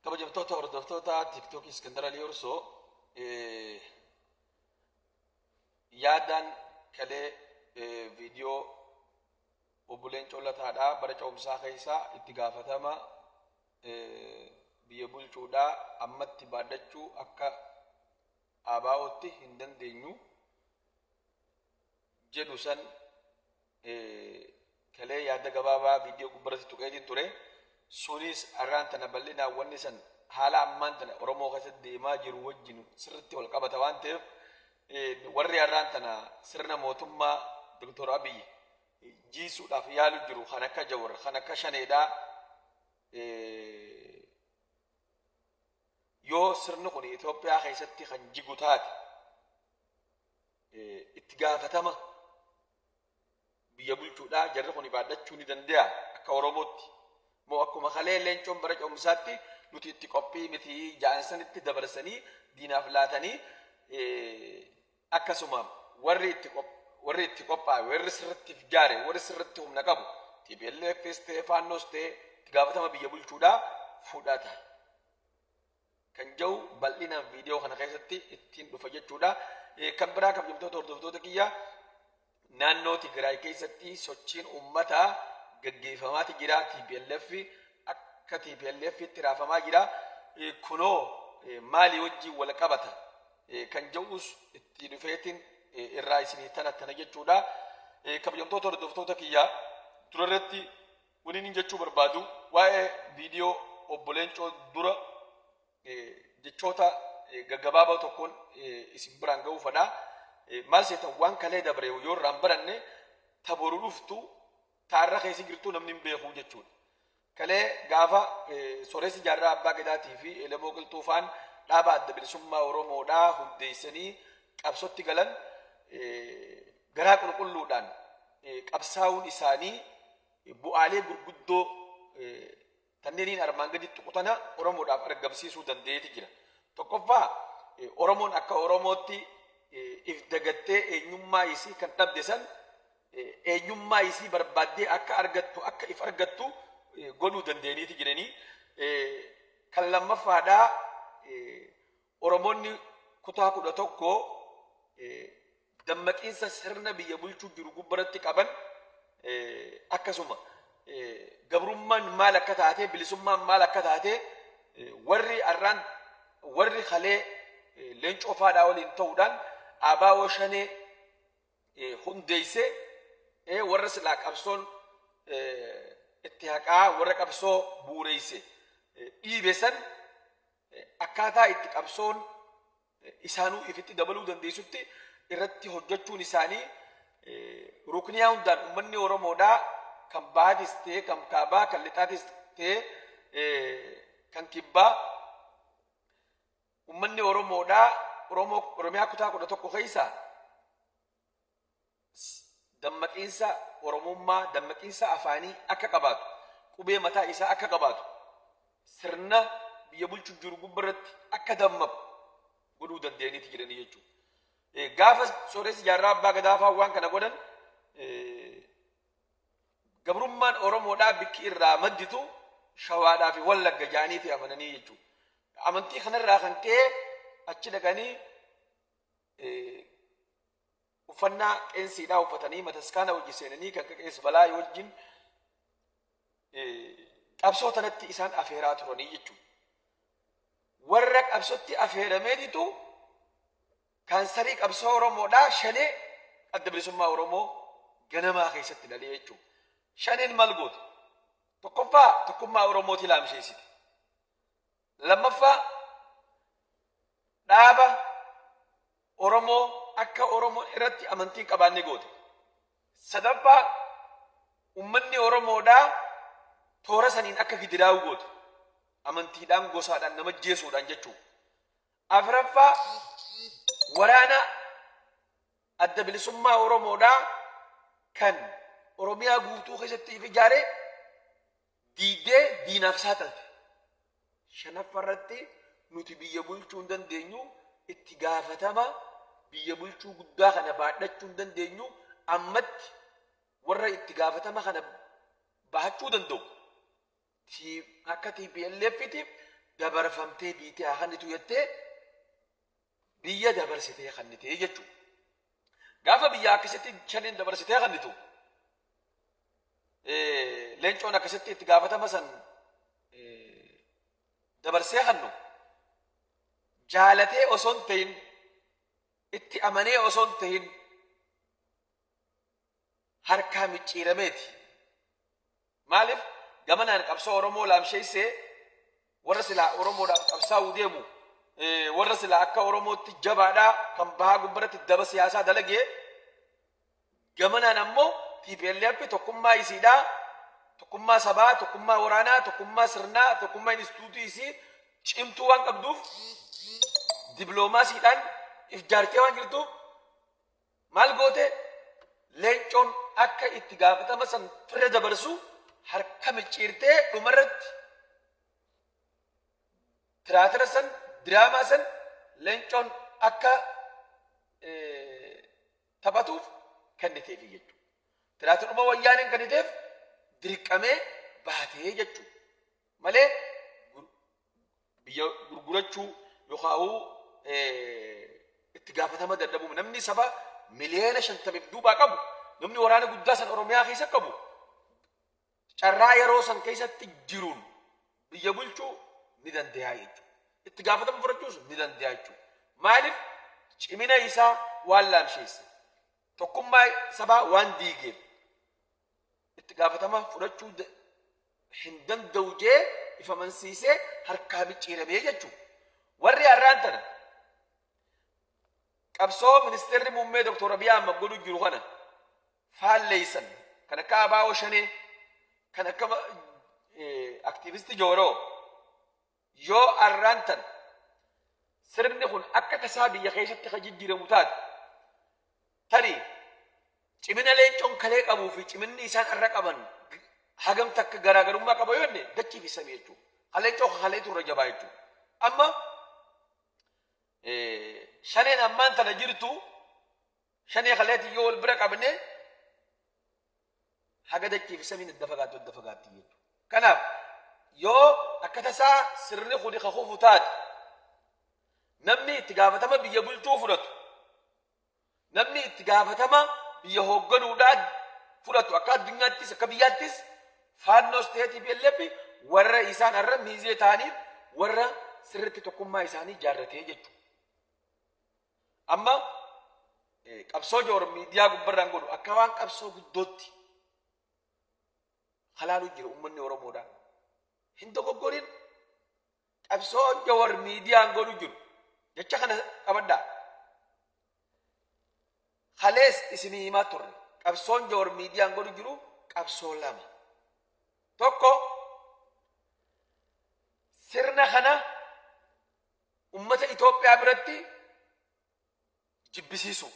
kabajamtoota hordoftoota TikTok Iskandar Ali Ursoo yaadan kalee viidiyoo obboleen collataadhaa bara coomsaa keessaa itti gaafatama biyya bulchuudhaa ammatti baadachuu akka ABO'tti hin dandeenyu jedhu san kalee yaada gabaabaa viidiyoo gubbaratti tuqeetiin ture. Sunis arraan tana bal'inaa wanni san haala ammaan tana Oromoo keessatti deemaa jiru wajjin sirriitti wal qabata waan ta'eef warri arraan tana sirna mootummaa Dr. Abiy jiisuudhaaf yaalu jiru kan akka Jawar kan akka Shaneedhaa yoo sirni kun Itoophiyaa keessatti kan jigu taate itti gaafatama biyya bulchuudhaa jarri kun baadhachuu ni danda'a akka Oromootti. Moo akkuma kalee leencoon bara coomsaatti nuti itti qophii miti jaansanitti dabarsanii diinaaf laatanii akkasuma warri itti qophaa'e warri sirriitti jaare warri sirriitti humna qabu TPLF ta'e faannoos ta'e itti gaafatama biyya bulchuudhaa fudhata kan jiru bal'inaan viidiyoo kana keessatti ittiin dhufa jechuudha. Kan biraa kabajamtoota hordoftoota kiyya naannoo Tigraay keessatti sochiin uummataa gaggeeffamaa jira. TPLF akka TPLF itti raafamaa jira. Kunoo maalii wajjin wal qabata kan jedhus itti dhufeetiin irraa isinii tana jechuudha. Kabajamtoota hordoftoota kiyyaa durarratti waliin jechuu barbaadu waa'ee viidiyoo obbo Leencoo dura jechoota gaggabaabaa tokkoon isin biraan ga'uu fedha. Maal seetan waan kalee dabre yoo irraan baranne taboru dhuftu taarra keessa jirtu namni hin beeku jechuudha. Kalee gaafa Sooressi Jaarraa Abbaa Gadaatii fi Elemoo Qilxuufaan dhaaba adda bilisummaa Oromoodhaa hundeessanii qabsootti galan garaa qulqulluudhaan qabsaa'uun isaanii bu'aalee gurguddoo tanneeniin armaan gaditti qutana Oromoodhaaf argamsiisuu dandeetti jira. Tokkoffaa Oromoon akka Oromootti if dagattee eenyummaa isii kan dhabde san eenyummaa isii barbaaddee akka argattu akka if argattu godhuu dandeeniiti jiranii. Kan lammaffaadhaa Oromoonni kutaa 11 dammaqiinsa sirna biyya bulchuu jiru gubbaratti qaban akkasuma gabrummaan maal akka taatee bilisummaan maal akka taatee warri kalee Leencoo faadhaa waliin ta'uudhaan ABO Shanee hundeessee warra silaa qabsoon itti haqaa warra qabsoo buureesse dhiibe san akkaataa itti qabsoon isaanuu ifitti dabaluu dandeessutti irratti hojjechuun isaanii rukniyaa hundaan uummanni Oromoodhaa kan bahatis ta'e kan kaabaa kan lixaatis ta'e kan kibbaa uummanni Oromoodhaa Oromiyaa kutaa 11 keessaa dammaqiinsa Oromummaa dammaqiinsa afaanii akka qabaatu qubee mataa isaa akka qabaatu sirna biyya bulchuu jiru gubbaratti akka dammaqu godhuu dandeeniiti jiranii jechuudha. Gaafa Sooressi Jaarraa Abbaa Gadaa waan kana godhan gabrummaan Oromoodhaa bikki irraa madditu Shawaadhaa fi Wallagga jaaniiti amananii jechuudha. Amantii kanarraa kan ka'e achi dhaqanii uffannaa qeensiidhaa uffatanii mataskaana wajji seenanii kan qees balaa wajjin qabsoo tanatti isaan afeeraa turanii jechuudha. Warra qabsootti afeerameetitu kaansarii qabsoo Oromoodhaa Shanee adda bilisummaa Oromoo ganamaa keessatti dhalee jechuudha. Shaneen maal goote? Tokkoffaa tokkummaa Oromooti laamsheessiti. Lammaffaa dhaaba Oromoo akka Oromoo irratti amantiin qabaanne goote. Sadaffaa uummanni Oromoodhaa toora saniin akka gidiraawu goote. Amantiidhaan gosaadhaan nama jeesuudhaan jechuudha. Afuraffaa waraana adda bilisummaa Oromoodhaa kan Oromiyaa guutuu keessatti ijaaree diigdee diinaaf saaxilte. Shanaffarratti nuti biyya bulchuu hin dandeenyu itti gaafatama biyya bulchuu guddaa kana baadhachuu hin dandeenyu ammatti warra itti gaafatama kana bahachuu danda'u. Akka TPLFitiif dabarfamtee biitee akannitu jettee biyya dabarsitee kannitee jechuudha. Gaafa biyya akkasitti shaniin dabarsitee kannitu leencoon akkasitti itti gaafatama san dabarsee kannu jaalatee osoon ta'in itti amanee osoon ta'in harkaa micciirameeti. Maaliif gamanaan qabsoo Oromoo laamsheessee warra silaa Oromoodhaaf qabsaa'uu deemu warra silaa akka Oromootti jabaadhaa kan bahaa gubbaratti daba siyaasaa dalagee gamanaan ammoo TPLF tokkummaa isiidhaa tokkummaa sabaa tokkummaa waraanaa tokkummaa sirnaa tokkummaa instituutii isii cimtuu waan qabduuf diploomaasiidhaan if jaartee waan jirtuuf maal goote leencoon akka itti gaafatama san firra dabarsu harka micciirtee dhumarratti tiraatira san diraamaa san leencoon akka taphatuuf kenniteef jechuudha. Tiraatiruma wayyaaneen kenniteef dirqamee baatee jechuudha. Malee biyya gurgurachuu yookaan itti gaafatama dadhabuun namni saba miliyoona 50 duubaa qabu namni waraana guddaa san Oromiyaa keessa qabu carraa yeroo san keessatti jiruun biyya bulchuu ni danda'a jechuudha. Itti gaafatama fudhachuus ni danda'a jechuudha. Maaliif cimina isaa waan laamsheesse tokkummaa sabaa waan diigeef itti gaafatama fudhachuu hin danda'u jee ifa mansiisee harkaa micciiramee jechuudha. Warri har'aan tana qabsoo ministeerri muummee Dr. Abiy Ahmed godhu jiru kana faalleessan kan akka Abaa'oo Shanee kan akka aktiivistii Jooroo yoo har'aan tana sirni kun akka tasaa biyya keessatti kan jijjiiramu taate tarii cimina leencoon kalee qabuu fi ciminni isaan har'a qaban hagamta akka garaagarummaa qaba yoo inni dachiif isa jechuudha. Leencoo kaleetu irra jabaa jechuudha. Amma shaneen ammaan tana jirtu shanee kaleeti yoo wal bira qabne haga dachiif isa adda fagaatti jechuudha. Kanaaf yoo akka tasaa sirni kun ka kufu taate namni itti gaafatama biyya bulchuu fudhatu namni itti gaafatama biyya hoogganuudhaan fudhatu akka addunyaattis akka biyyaattis faannoo TPLF warra isaan har'a miizee ta'aniif warra sirriitti tokkummaa isaanii jaarratee jechuudha. Amma qabsoo Joor miidiyaa gubbarraan godhu akka waan qabsoo guddootti halaaluu jiru uummanni Oromoodhaan. Hin dogoggorin qabsoo Joor miidiyaan godhu jiru jecha kana qabadhaa. Halees isinii himaa turre qabsoon Joor miidiyaan godhu jiru qabsoo lama. Tokko sirna kana ummata Itoophiyaa biratti jibbisiisu.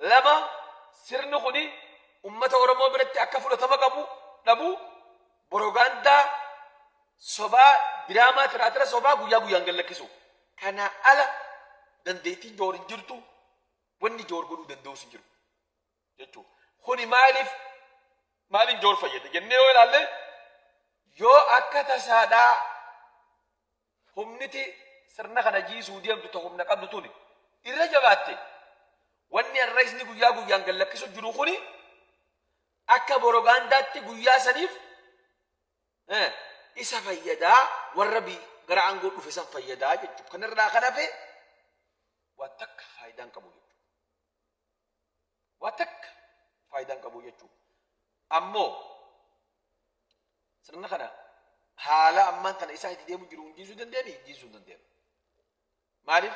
Lama sirni kuni ummata Oromoo biratti akka fudhatama qabu dhabu borogaandaa sobaa diraamaa tiraatira sobaa guyyaa guyyaan gallakkisu. Kana ala dandeettii Joor hin jirtu wanni Joor godhuu danda'us hin jiru jechuudha. Kuni maaliin Joor fayyada jennee yoo ilaalle yoo akka tasaadhaa humniti sirna kana jiisuu deemtu ta humna qabdu tuni irra jabaatte wanni har'a isni guyyaa guyyaan gallakkisu jiru kuni akka borogaandaatti guyyaa saniif isa fayyadaa warra gara aangoo dhufe san fayyadaa jechuudha. Kanarraa kan hafe waa takka faayidaan qabu jechuudha. Waa takka faayidaan qabu jechuudha. Ammoo sirna kana haala ammaan tana isaa itti deemu jiru jiisuu dandeenya. Maaliif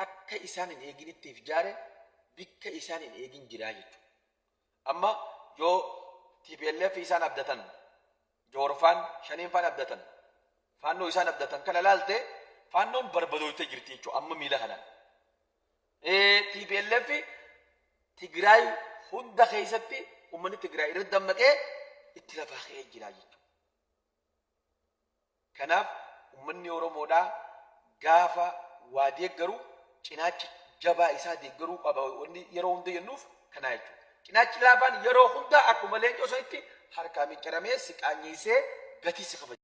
akka isaan hin eeginittiif jaare bikka isaan hin eegin jiraa jechuudha. Amma yoo TPLF isaan abdatan Joorfaan Shaneenfaan abdatan faannoo isaan abdatan kana laalte faannoon barbadoottee jirti jechuudha. Amma miila kanaan TPLF Tigraay hunda keessatti uummanni Tigraay irra dammaqee itti lafaa ka'ee jira jechuudha. Kanaaf uummanni Oromoodhaa gaafa waa deeggaru cinaachi jabaa isaa deeggaruu qaba wanni yeroo hunda jennuuf kana jechuudha. Cinaachi laafaan yeroo hunda akkuma leencoo sanitti harkaa micciramee siqaanyiisee gatii si kabaja.